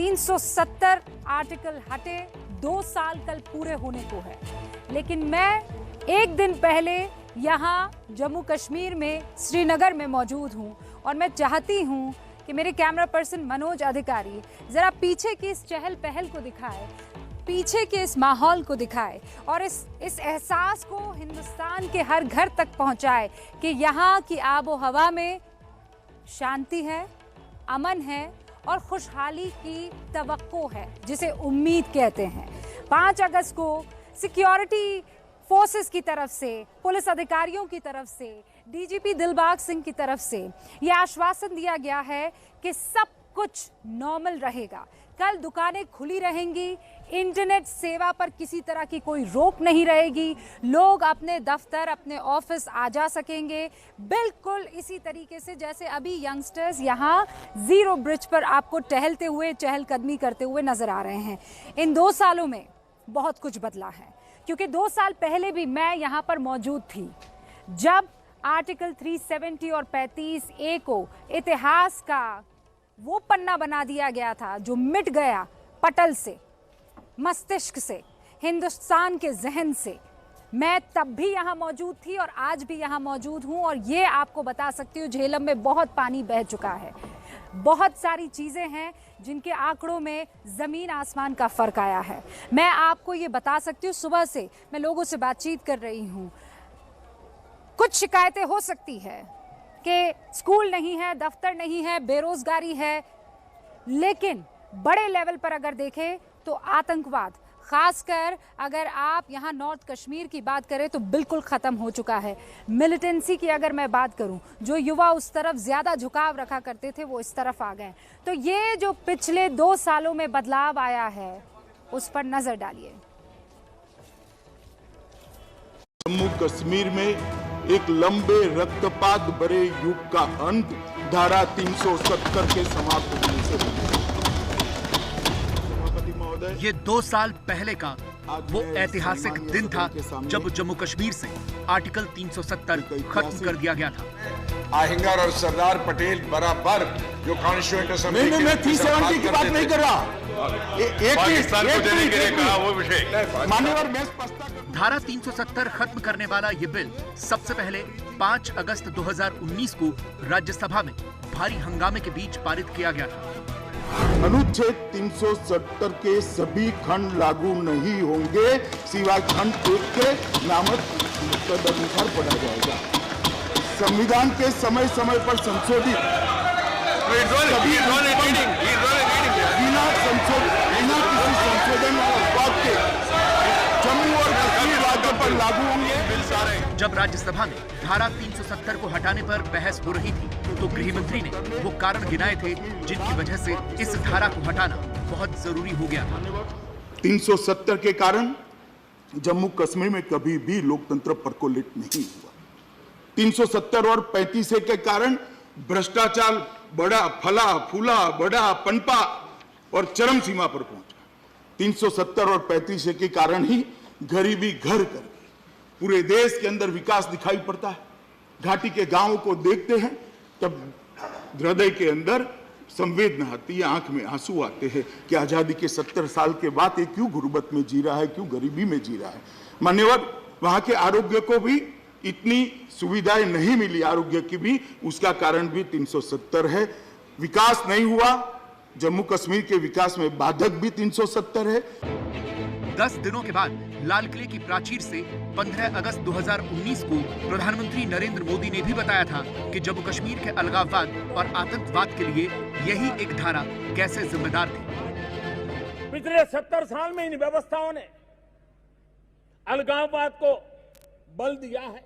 370 article हटे, 2 साल कल पूरे होने को है। लेकिन मैं एक दिन पहले यहाँ जम्मू कश्मीर में श्रीनगर में मौजूद हूँ और मैं चाहती हूँ कि मेरे कैमरा पर्सन मनोज अधिकारी जरा पीछे की इस चहल पहल को दिखाए, पीछे के इस माहौल को दिखाए और इस एहसास को हिंदुस्तान के हर घर तक पहुंचाए कि यहाँ की आबो हवा में शांति है, अमन है और खुशहाली की तवक्को है, जिसे उम्मीद कहते हैं। 5 अगस्त को सिक्योरिटी फोर्सेस की तरफ से, पुलिस अधिकारियों की तरफ से, डीजीपी दिलबाग सिंह की तरफ से यह आश्वासन दिया गया है कि सब कुछ नॉर्मल रहेगा। कल दुकानें खुली रहेंगी, इंटरनेट सेवा पर किसी तरह की कोई रोक नहीं रहेगी, लोग अपने दफ्तर, अपने ऑफिस आ जा सकेंगे, बिल्कुल इसी तरीके से जैसे अभी यंगस्टर्स यहाँ जीरो ब्रिज पर आपको टहलते हुए, चहलकदमी करते हुए नजर आ रहे हैं। इन 2 सालों में बहुत कुछ बदला है, क्योंकि 2 साल पहले भी मैं यहाँ पर मौजूद थी जब आर्टिकल 370 और 35A को इतिहास का वो पन्ना बना दिया गया था जो मिट गया पटल से, मस्तिष्क से, हिंदुस्तान के जहन से। मैं तब भी यहाँ मौजूद थी और आज भी यहाँ मौजूद हूँ और ये आपको बता सकती हूँ झेलम में बहुत पानी बह चुका है। बहुत सारी चीज़ें हैं जिनके आंकड़ों में ज़मीन आसमान का फ़र्क आया है। मैं आपको ये बता सकती हूँ, सुबह से मैं लोगों से बातचीत कर रही हूँ। कुछ शिकायतें हो सकती है कि स्कूल नहीं है, दफ्तर नहीं है, बेरोजगारी है, लेकिन बड़े लेवल पर अगर देखें तो आतंकवाद, खासकर अगर आप यहाँ नॉर्थ कश्मीर की बात करें तो बिल्कुल ख़त्म हो चुका है। मिलिटेंसी की अगर मैं बात करूं, जो युवा उस तरफ ज़्यादा झुकाव रखा करते थे वो इस तरफ आ गए। तो ये जो पिछले 2 सालों में बदलाव आया है उस पर नज़र डालिए। जम्मू कश्मीर में एक लंबे रक्तपात भरे युग का अंत धारा 370 के समाप्त होने से ये 2 साल पहले का वो ऐतिहासिक दिन था जब जम्मू कश्मीर से आर्टिकल 370 खत्म कर दिया गया था। आहिंगर और सरदार पटेल बराबर जो कॉन्स्टिट्यूएंट असेंबली मैं 370 की बात नहीं कर रहा। पाकिस्तान को देने के लिए कहा वो विषय मान्यवर धारा 370 खत्म करने वाला ये बिल सबसे पहले 5 अगस्त 2019 को राज्यसभा में भारी हंगामे के बीच पारित किया गया था। अनुच्छेद 370 के सभी खंड लागू नहीं होंगे सिवाय खंड 1 के नामक तदनुसार पढ़ा जाएगा। संविधान के समय समय पर संशोधित बिना किसी संशोधन और उपवाद के जम्मू और कश्मीर राज्य पर लागू होंगे। जब राज्यसभा में धारा 370 को हटाने पर बहस हो रही थी तो गृह मंत्री ने वो कारण गिनाए थे जिनकी वजह से इस धारा को हटाना बहुत जरूरी हो गया था। 370 के कारण जम्मू कश्मीर में कभी भी लोकतंत्र परकोलेट नहीं हुआ। 370 और 35A के कारण भ्रष्टाचार बड़ा फला फूला, बड़ा पनपा और चरम सीमा पर पहुंचा। 370 और 35A के कारण ही गरीबी घर कर पूरे देश के अंदर विकास दिखाई पड़ता है। घाटी के गांवों को देखते हैं तब हृदय के अंदर संवेदना आती है, आंख में आंसू आते हैं कि आजादी के 70 साल के बाद ये क्यों गुर्बत में जी रहा है, क्यों गरीबी में जी रहा है। मान्यवर, वहां के आरोग्य को भी इतनी सुविधाएं नहीं मिली, आरोग्य की भी, उसका कारण भी 370 है। विकास नहीं हुआ, जम्मू कश्मीर के विकास में बाधक भी 370 है। 10 दिनों के बाद लाल किले की प्राचीर से 15 अगस्त 2019 को प्रधानमंत्री नरेंद्र मोदी ने भी बताया था कि जम्मू कश्मीर के अलगाववाद और आतंकवाद के लिए यही एक धारा कैसे जिम्मेदार थी। पिछले 70 साल में इन व्यवस्थाओं ने अलगाववाद को बल दिया है,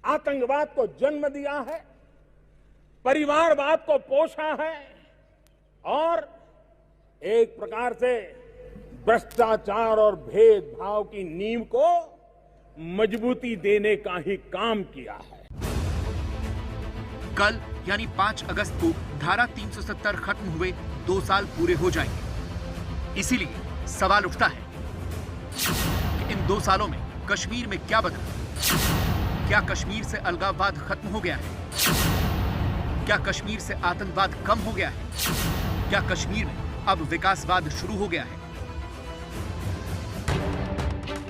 आतंकवाद को जन्म दिया है, परिवारवाद को पोषा है और एक प्रकार से भ्रष्टाचार और भेदभाव की नींव को मजबूती देने का ही काम किया है। कल यानी 5 अगस्त को धारा 370 खत्म हुए 2 साल पूरे हो जाएंगे। इसीलिए सवाल उठता है कि इन 2 सालों में कश्मीर में क्या बदला? क्या कश्मीर से अलगाववाद खत्म हो गया है? क्या कश्मीर से आतंकवाद कम हो गया है? क्या कश्मीर में अब विकासवाद शुरू हो गया है?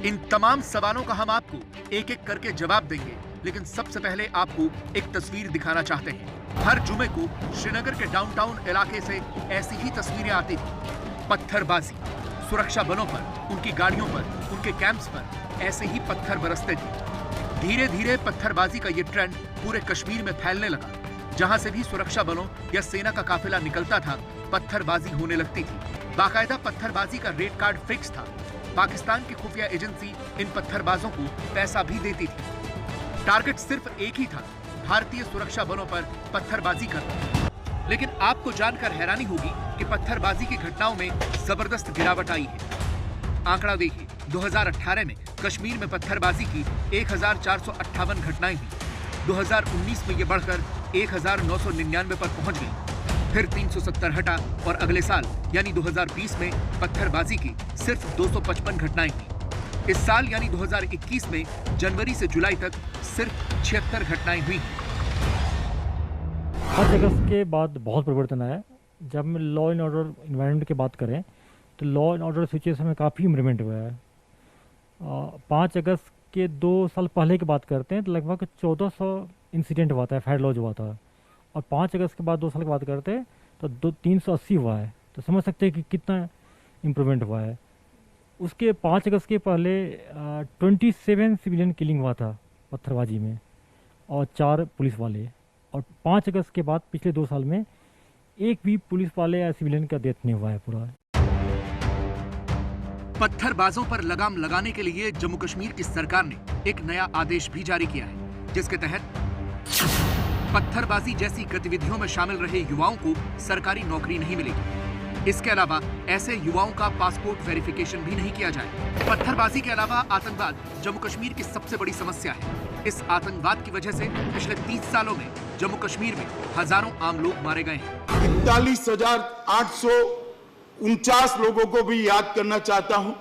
इन तमाम सवालों का हम आपको एक एक करके जवाब देंगे, लेकिन सबसे पहले आपको एक तस्वीर दिखाना चाहते हैं। हर जुमे को श्रीनगर के डाउनटाउन इलाके से ऐसी ही तस्वीरें आती थी। पत्थरबाजी, सुरक्षा बलों पर, उनकी गाड़ियों पर, उनके कैंप्स पर ऐसे ही पत्थर बरसते थे। धीरे धीरे पत्थरबाजी का ये ट्रेंड पूरे कश्मीर में फैलने लगा। जहां से भी सुरक्षा बलों या सेना का काफिला निकलता था, पत्थरबाजी होने लगती थी। बाकायदा पत्थरबाजी का रेट कार्ड फिक्स था। पाकिस्तान की खुफिया एजेंसी इन पत्थरबाजों को पैसा भी देती थी। टारगेट सिर्फ एक ही था, भारतीय सुरक्षा बलों पर पत्थरबाजी करना। लेकिन आपको जानकर हैरानी होगी कि पत्थरबाजी की घटनाओं में जबरदस्त गिरावट आई है। आंकड़ा देखिए, 2018 में कश्मीर में पत्थरबाजी की 1458 घटनाएं हुई। 2019 में ये बढ़कर 1999 पर पहुंच गई। फिर 370 हटा और अगले साल यानी 2020 में पत्थरबाजी की सिर्फ 255 घटनाएं हुई। इस साल यानी 2021 में जनवरी से जुलाई तक सिर्फ 76 घटनाएं हुई। 5 अगस्त के बाद बहुत परिवर्तन आया। जब हम लॉ एंड ऑर्डर इन्वायरमेंट की बात करें तो लॉ एंड ऑर्डर सिचुएशन में काफ़ी इम्प्रूवमेंट हुआ है। 5 अगस्त के 2 साल पहले की बात करते हैं तो लगभग 1400 इंसिडेंट हुआ था, एफआईआर लॉज हुआ था। और 5 अगस्त के बाद 2 साल की बात करते हैं तो 380 हुआ है। तो समझ सकते हैं कि कितना इम्प्रूवमेंट हुआ है। उसके 5 अगस्त के पहले 27 सिविलियन किलिंग हुआ था पत्थरबाजी में और 4 पुलिस वाले। और 5 अगस्त के बाद पिछले 2 साल में एक भी पुलिस वाले या सिविलियन का डेथ नहीं हुआ है पूरा। पत्थरबाजों पर लगाम लगाने के लिए जम्मू कश्मीर की सरकार ने एक नया आदेश भी जारी किया है, जिसके तहत पत्थरबाजी जैसी गतिविधियों में शामिल रहे युवाओं को सरकारी नौकरी नहीं मिलेगी। इसके अलावा ऐसे युवाओं का पासपोर्ट वेरिफिकेशन भी नहीं किया जाए। पत्थरबाजी के अलावा आतंकवाद जम्मू कश्मीर की सबसे बड़ी समस्या है। इस आतंकवाद की वजह से पिछले 30 सालों में जम्मू कश्मीर में हजारों आम लोग मारे गए हैं। 41,849 लोगों को भी याद करना चाहता हूं,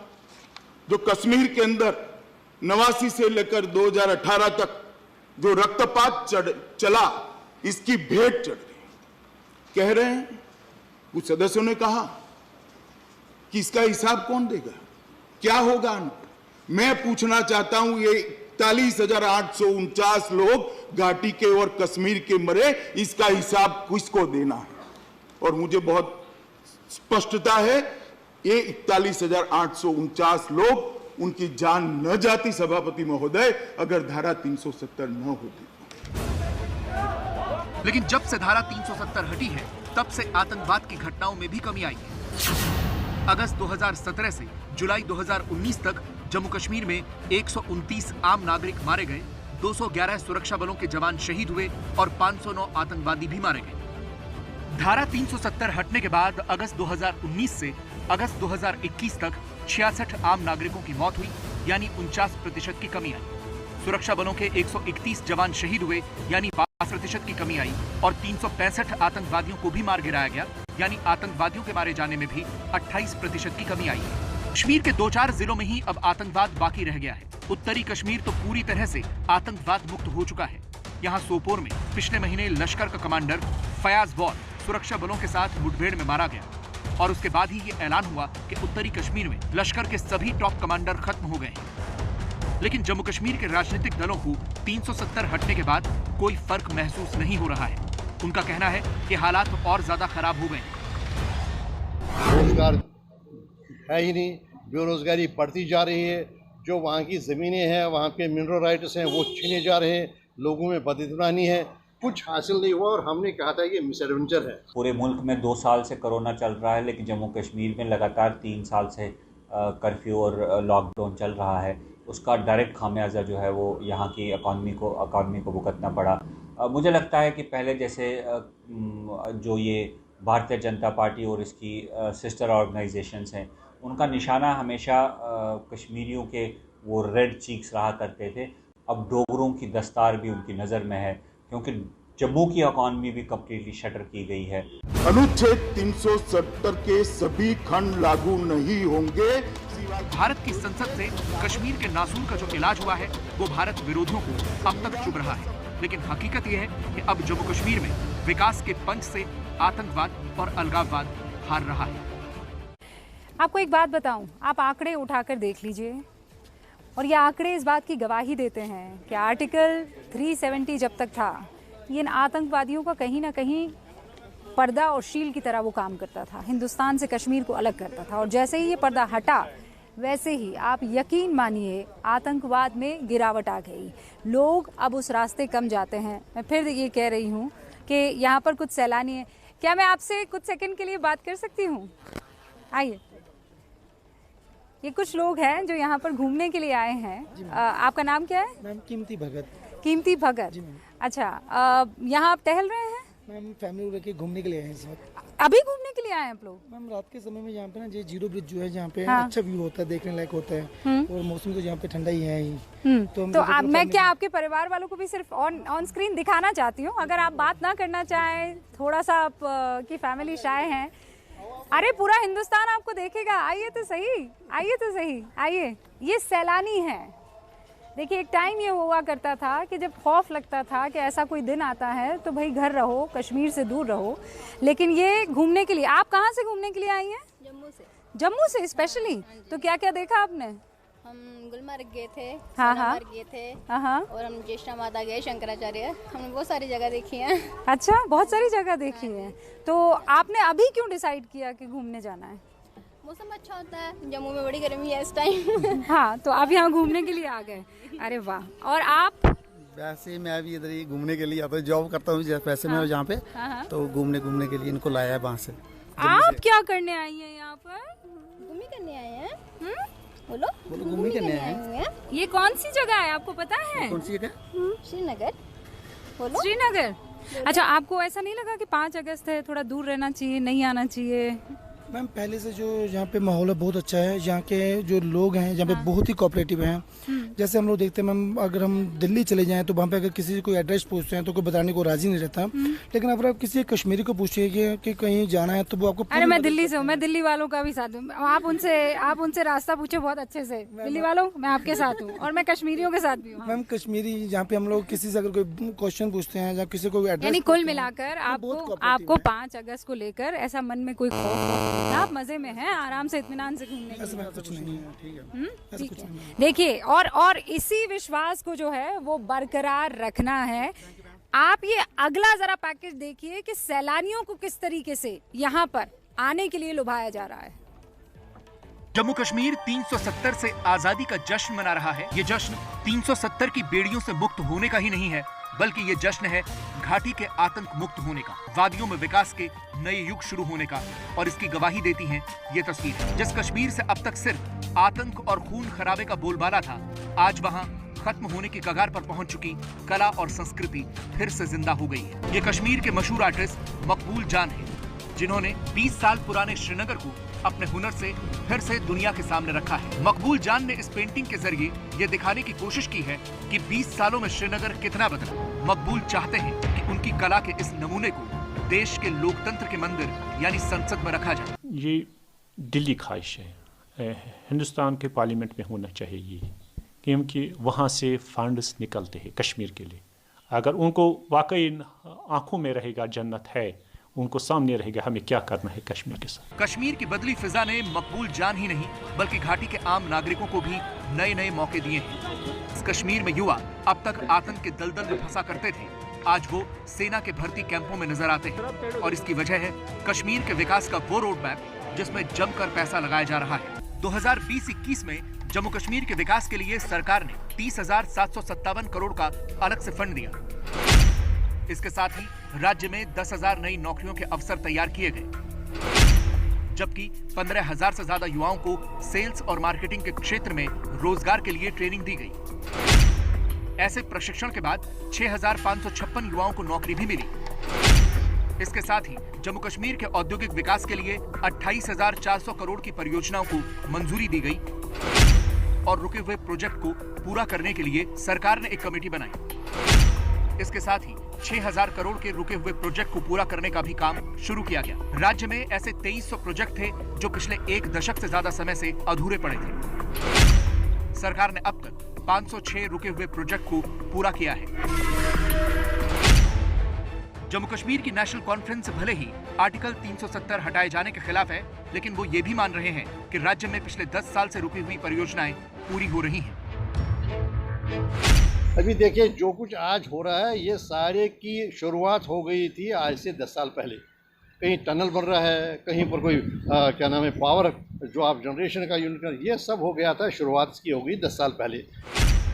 जो कश्मीर के अंदर 89 से लेकर 2018 तक जो रक्तपात चला, इसकी भेंट चढ़ गई। कह रहे हैं, कुछ सदस्यों ने कहा कि इसका हिसाब कौन देगा, क्या होगा। मैं पूछना चाहता हूं, ये 41,849 लोग घाटी के और कश्मीर के मरे, इसका हिसाब किसको देना है। और मुझे बहुत स्पष्टता है, ये 41,849 लोग, उनकी जान न जाती सभापति महोदय, अगर धारा 370 न होती। लेकिन जब से धारा 370 हटी है, तब से आतंकवाद की घटनाओं में भी कमी आई है। अगस्त 2017 से जुलाई 2019 तक जम्मू कश्मीर में 129 आम नागरिक मारे गए, 211 सुरक्षा बलों के जवान शहीद हुए और 509 आतंकवादी भी मारे गए। धारा 370 हटने के बाद अगस्त 2019 से अगस्त 2021 तक 66 आम नागरिकों की मौत हुई, यानी 49% की कमी आई। सुरक्षा बलों के 131 जवान शहीद हुए, यानी 5% की कमी आई और 365 आतंकवादियों को भी मार गिराया गया, यानी आतंकवादियों के मारे जाने में भी 28% की कमी आई है। कश्मीर के 2-4 जिलों में ही अब आतंकवाद बाकी रह गया है। उत्तरी कश्मीर तो पूरी तरह से आतंकवाद मुक्त हो चुका है। यहाँ सोपोर में पिछले महीने लश्कर का कमांडर फयाज वॉर सुरक्षा बलों के साथ मुठभेड़ में मारा गया और उसके बाद ही ये ऐलान हुआ कि उत्तरी कश्मीर में लश्कर के सभी टॉप कमांडर खत्म हो गए हैं। लेकिन जम्मू कश्मीर के राजनीतिक दलों को 370 हटने के बाद कोई फर्क महसूस नहीं हो रहा है। उनका कहना है कि हालात और ज्यादा खराब हो गए हैं। रोजगार है ही नहीं, बेरोजगारी बढ़ती जा रही है। जो वहाँ की ज़मीनें हैं, वहाँ के मिनरल राइट्स हैं, वो छीने जा रहे हैं। लोगों में बदइतमानी है, कुछ हासिल नहीं हुआ और हमने कहा था ये मिसएडवेंचर है। पूरे मुल्क में 2 साल से कोरोना चल रहा है, लेकिन जम्मू कश्मीर में लगातार 3 साल से कर्फ्यू और लॉकडाउन चल रहा है। उसका डायरेक्ट खामियाजा जो है वो यहाँ की इकॉनमी को भुगतना पड़ा। मुझे लगता है कि पहले जैसे जो ये भारतीय जनता पार्टी और इसकी सिस्टर ऑर्गेनाइजेशंस हैं, उनका निशाना हमेशा कश्मीरियों के वो रेड चीक्स रहा करते थे। अब डोगरों की दस्तार भी उनकी नज़र में है, क्योंकि जम्मू की इकॉनमी भी कम्प्लीटली शटर की गई है। अनुच्छेद 370 के सभी खंड लागू नहीं होंगे। भारत की संसद से कश्मीर के नासूर का जो इलाज हुआ है, वो भारत विरोधियों को अब तक चुभ रहा है। लेकिन हकीकत यह है कि अब जम्मू कश्मीर में विकास के पंच से आतंकवाद और अलगाववाद हार रहा है। आपको एक बात बताऊं, आप आंकड़े उठाकर देख लीजिए और ये आंकड़े इस बात की गवाही देते हैं कि आर्टिकल 370 जब तक था, ये इन आतंकवादियों का कहीं ना कहीं पर्दा और शील की तरह वो काम करता था, हिंदुस्तान से कश्मीर को अलग करता था। और जैसे ही ये पर्दा हटा, वैसे ही आप यकीन मानिए आतंकवाद में गिरावट आ गई। लोग अब उस रास्ते कम जाते हैं। मैं फिर ये कह रही हूँ कि यहाँ पर कुछ सैलानी हैं। क्या मैं आपसे कुछ सेकंड के लिए बात कर सकती हूँ? आइए। ये कुछ लोग हैं जो यहाँ पर घूमने के लिए आए हैं। आपका नाम क्या है? मैम कीमती भगत। कीमती भगत। अच्छा, यहाँ आप टहल रहे हैं? मैम फैमिली लेके घूमने के लिए आए हैं इस वक्त। अभी घूमने के लिए आए हैं आप लोग? मैम रात के समय में यहाँ पे ना ये जीरो ब्रिज जो है, जहाँ पे हाँ। अच्छा व्यू होता है, देखने लायक होता है और मौसम तो यहाँ पे ठंडा ही है ही। तो आप, मैं क्या आपके परिवार वालों को भी सिर्फ ऑन स्क्रीन दिखाना चाहती हूँ। अगर आप बात ना करना चाहें, थोड़ा सा आप की फैमिली शाय हैं, अरे पूरा हिंदुस्तान आपको देखेगा, आइए तो सही, आइए तो सही, आइए। ये सैलानी हैं। देखिए, एक टाइम ये हुआ करता था कि जब खौफ लगता था कि ऐसा कोई दिन आता है तो भाई घर रहो, कश्मीर से दूर रहो। लेकिन ये घूमने के लिए, आप कहाँ से घूमने के लिए आई हैं? जम्मू से। जम्मू से स्पेशली? तो क्या क्या देखा आपने? हम गुलमर्ग गए थे, हाँ, सोनमर्ग गए थे, हाँ, और हम ज्येष्ठा माता गए, शंकराचार्य। हमने बहुत सारी जगह देखी हैं। अच्छा, बहुत सारी जगह देखी है। तो आपने अभी क्यों डिसाइड किया कि घूमने जाना है? मौसम अच्छा होता है, जम्मू में बड़ी गर्मी है इस टाइम। हाँ, तो आप यहाँ घूमने के लिए आ गए। अरे वाह। और आप? वैसे मैं भी इधर ही घूमने के लिए आता हूँ, जॉब करता हूँ वैसे मैं जहाँ पे, तो घूमने के लिए इनको लाया है वहाँ से। आप क्या करने आई हैं यहाँ पर? घूमने करने आए हैं। बोलो घूमने करने आए हैं। ये कौन सी जगह है, आपको पता है? कौन सी जगह? श्रीनगर। बोलो। श्रीनगर। अच्छा, आपको ऐसा नहीं लगा कि 5 अगस्त है, थोड़ा दूर रहना चाहिए, नहीं आना चाहिए? मैम पहले से जो यहाँ पे माहौल है बहुत अच्छा है। यहाँ के जो लोग हैं यहाँ पे बहुत ही कोऑपरेटिव हैं। जैसे हम लोग देखते हैं मैम, अगर हम दिल्ली चले जाएं तो वहाँ पे अगर किसी से कोई एड्रेस पूछते हैं तो कोई बताने को राजी नहीं रहता। लेकिन अगर आप किसी कश्मीरी को पूछिए कि कहीं जाना है तो वो आपको, अरे मैं दिल्ली से हूँ, मैं दिल्ली वालों का भी साथ हूँ। आप उनसे रास्ता पूछो बहुत अच्छे से। दिल्ली वालों, मैं आपके साथ हूँ और मैं कश्मीरियों के साथ भी हूँ। मैम कश्मीरी यहाँ पे हम लोग किसी से अगर कोई क्वेश्चन पूछते हैं या किसी को एड्रेस, यानी कुल मिलाकर आपको 5 अगस्त को लेकर ऐसा मन में कोई खौफ, आप मजे में हैं, आराम से इत्मीनान से घूमने के लिए? कुछ नहीं है। ठीक है। देखिए, और इसी विश्वास को जो है वो बरकरार रखना है। आप ये अगला जरा पैकेज देखिए कि सैलानियों को किस तरीके से यहाँ पर आने के लिए लुभाया जा रहा है। जम्मू कश्मीर 370 से आजादी का जश्न मना रहा है। ये जश्न 370 की बेड़ियों से मुक्त होने का ही नहीं है, बल्कि ये जश्न है घाटी के आतंक मुक्त होने का, वादियों में विकास के नए युग शुरू होने का। और इसकी गवाही देती हैं ये तस्वीर। जिस कश्मीर से अब तक सिर्फ आतंक और खून खराबे का बोलबाला था, आज वहाँ खत्म होने की कगार पर पहुंच चुकी कला और संस्कृति फिर से जिंदा हो गई है। ये कश्मीर के मशहूर आर्टिस्ट मकबूल जान हैं, जिन्होंने 20 साल पुराने श्रीनगर को अपने हुनर से फिर से दुनिया के सामने रखा है। मकबूल जान ने इस पेंटिंग के जरिए ये दिखाने की कोशिश की है कि 20 सालों में श्रीनगर कितना बदला। मकबूल चाहते हैं कि उनकी कला के इस नमूने को देश के लोकतंत्र के मंदिर यानी संसद में रखा जाए। ये दिल्ली ख्वाहिश है, हिंदुस्तान के पार्लियामेंट में होना चाहिए ये, क्योंकि वहाँ से फंड्स निकलते हैं कश्मीर के लिए। अगर उनको वाकई आंखों में रहेगा जन्नत है, उनको सामने रहेगा हमें क्या करना है कश्मीर के साथ। कश्मीर की बदली फिजा ने मकबूल जान ही नहीं बल्कि घाटी के आम नागरिकों को भी नए नए मौके दिए हैं। इस कश्मीर में युवा अब तक आतंक के दलदल में फंसा करते थे, आज वो सेना के भर्ती कैंपों में नजर आते हैं। और इसकी वजह है कश्मीर के विकास का वो रोड मैप जिसमें जमकर पैसा लगाया जा रहा है। 2020-21 में जम्मू कश्मीर के विकास के लिए सरकार ने 30,757 करोड़ का अलग से फंड दिया। इसके साथ ही राज्य में 10,000 नई नौकरियों के अवसर तैयार किए गए, जबकि 15,000 से ज्यादा युवाओं को सेल्स और मार्केटिंग के क्षेत्र में रोजगार के लिए ट्रेनिंग दी गई। ऐसे प्रशिक्षण के बाद 6,556 युवाओं को नौकरी भी मिली। इसके साथ ही जम्मू कश्मीर के औद्योगिक विकास के लिए 28,400 करोड़ की परियोजनाओं को मंजूरी दी गई और रुके हुए प्रोजेक्ट को पूरा करने के लिए सरकार ने एक कमेटी बनाई। इसके साथ ही 6,000 करोड़ के रुके हुए प्रोजेक्ट को पूरा करने का भी काम शुरू किया गया। राज्य में ऐसे 2300 प्रोजेक्ट थे जो पिछले 1 दशक से ज्यादा समय से अधूरे पड़े थे। सरकार ने अब तक 506 रुके हुए प्रोजेक्ट को पूरा किया है। जम्मू कश्मीर की नेशनल कॉन्फ्रेंस भले ही आर्टिकल 370 हटाए जाने के खिलाफ है, लेकिन वो ये भी मान रहे हैं कि राज्य में पिछले 10 साल से रुकी हुई परियोजनाएं पूरी हो रही हैं। अभी देखिए जो कुछ आज हो रहा है ये सारे की शुरुआत हो गई थी आज से 10 साल पहले। कहीं टनल बन रहा है, कहीं पर कोई क्या नाम है पावर जो आप जनरेशन का यूनिट, ये सब हो गया था, शुरुआत इसकी हो गई 10 साल पहले।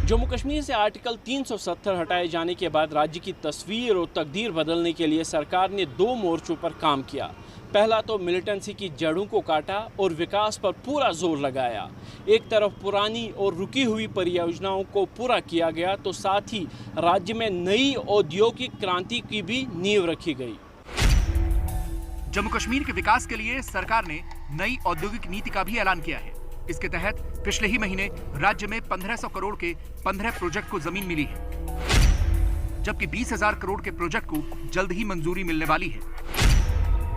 जम्मू कश्मीर से आर्टिकल 370 हटाए जाने के बाद राज्य की तस्वीर और तकदीर बदलने के लिए सरकार ने 2 मोर्चों पर काम किया। पहला तो मिलिटेंसी की जड़ों को काटा और विकास पर पूरा जोर लगाया। एक तरफ पुरानी और रुकी हुई परियोजनाओं को पूरा किया गया तो साथ ही राज्य में नई औद्योगिक क्रांति की भी नींव रखी गई। जम्मू कश्मीर के विकास के लिए सरकार ने नई औद्योगिक नीति का भी ऐलान किया है। इसके तहत पिछले ही महीने राज्य में 1500 करोड़ के 15 प्रोजेक्ट को जमीन मिली है, जबकि 20,000 करोड़ के प्रोजेक्ट को जल्द ही मंजूरी मिलने वाली है।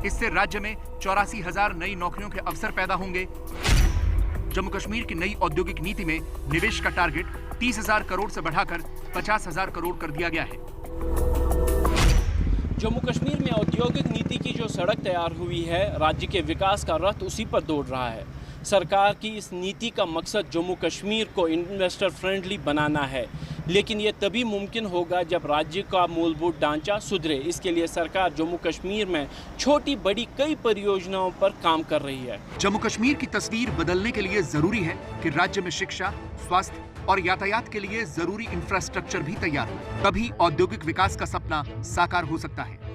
इससे राज्य में 84,000 नई नौकरियों के अवसर पैदा होंगे। जम्मू कश्मीर की नई औद्योगिक नीति में निवेश का टारगेट 30,000 करोड़ से बढ़ाकर 50,000 करोड़ कर दिया गया है। जम्मू कश्मीर में औद्योगिक नीति की जो सड़क तैयार हुई है, राज्य के विकास का रथ उसी पर दौड़ रहा है। सरकार की इस नीति का मकसद जम्मू कश्मीर को इन्वेस्टर फ्रेंडली बनाना है, लेकिन ये तभी मुमकिन होगा जब राज्य का मूलभूत ढांचा सुधरे। इसके लिए सरकार जम्मू कश्मीर में छोटी बड़ी कई परियोजनाओं पर काम कर रही है। जम्मू कश्मीर की तस्वीर बदलने के लिए जरूरी है कि राज्य में शिक्षा, स्वास्थ्य और यातायात के लिए जरूरी इंफ्रास्ट्रक्चर भी तैयार हो, तभी औद्योगिक विकास का सपना साकार हो सकता है।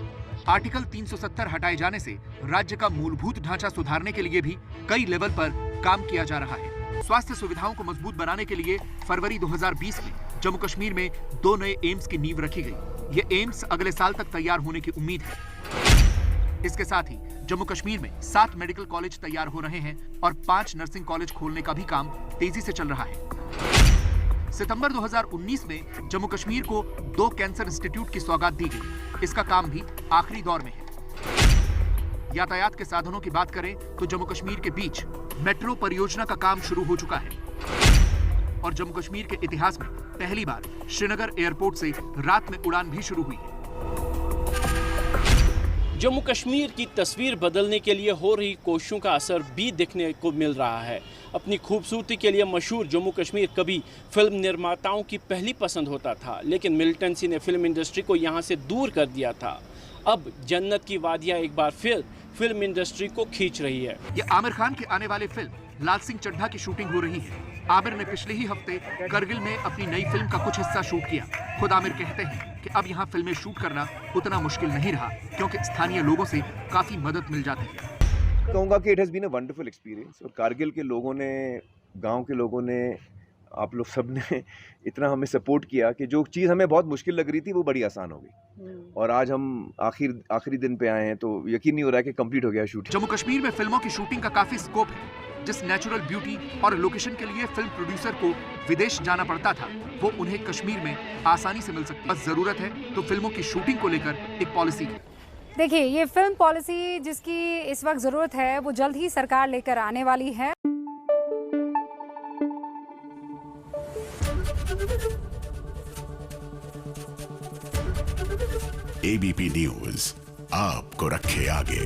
आर्टिकल 370 हटाए जाने से राज्य का मूलभूत ढांचा सुधारने के लिए भी कई लेवल पर काम किया जा रहा है। स्वास्थ्य सुविधाओं को मजबूत बनाने के लिए फरवरी 2020 में जम्मू कश्मीर में 2 नए एम्स की नींव रखी गई। ये एम्स अगले साल तक तैयार होने की उम्मीद है। इसके साथ ही जम्मू कश्मीर में 7 मेडिकल कॉलेज तैयार हो रहे हैं और 5 नर्सिंग कॉलेज खोलने का भी काम तेजी से चल रहा है। सितंबर 2019 में जम्मू कश्मीर को 2 कैंसर इंस्टीट्यूट की सौगात दी गई। इसका काम भी आखिरी दौर में है। यातायात के साधनों की बात करें तो जम्मू कश्मीर के बीच मेट्रो परियोजना का काम शुरू हो चुका है और जम्मू कश्मीर के इतिहास में पहली बार श्रीनगर एयरपोर्ट से रात में उड़ान भी शुरू हुई है। जम्मू कश्मीर की तस्वीर बदलने के लिए हो रही कोशिशों का असर भी देखने को मिल रहा है। अपनी खूबसूरती के लिए मशहूर जम्मू कश्मीर कभी फिल्म निर्माताओं की पहली पसंद होता था, लेकिन मिलिटेंसी ने फिल्म इंडस्ट्री को यहाँ से दूर कर दिया था। अब जन्नत की वादियाँ एक बार फिर फिल्म इंडस्ट्री को खींच रही है। ये आमिर खान की आने वाली फिल्म लाल सिंह चड्ढा की शूटिंग हो रही है। आमिर ने पिछले ही हफ्ते करगिल में अपनी नई फिल्म का कुछ हिस्सा शूट किया। खुद आमिर कहते हैं कि अब यहाँ फिल्में शूट करना उतना मुश्किल नहीं रहा, क्योंकि स्थानीय लोगों से काफी मदद मिल जाती है। कहूँगा कि it has been a wonderful experience. और कारगिल के लोगों ने, गांव के लोगों ने, आप लोग सब ने इतना हमें सपोर्ट किया कि जो चीज़ हमें बहुत मुश्किल लग रही थी वो बड़ी आसान हो गई। और आज हम आखिरी दिन पे आए हैं तो यकीन नहीं हो रहा है कि कंप्लीट हो गया शूट। जम्मू कश्मीर में फिल्मों की शूटिंग का काफी स्कोप है। जिस नेचुरल ब्यूटी और लोकेशन के लिए फिल्म प्रोड्यूसर को विदेश जाना पड़ता था, वो उन्हें कश्मीर में आसानी से मिल सकती है। बस जरूरत है तो फिल्मों की शूटिंग को लेकर एक पॉलिसी की। देखिए, ये फिल्म पॉलिसी जिसकी इस वक्त जरूरत है वो जल्द ही सरकार लेकर आने वाली है। ABP न्यूज आपको रखे आगे।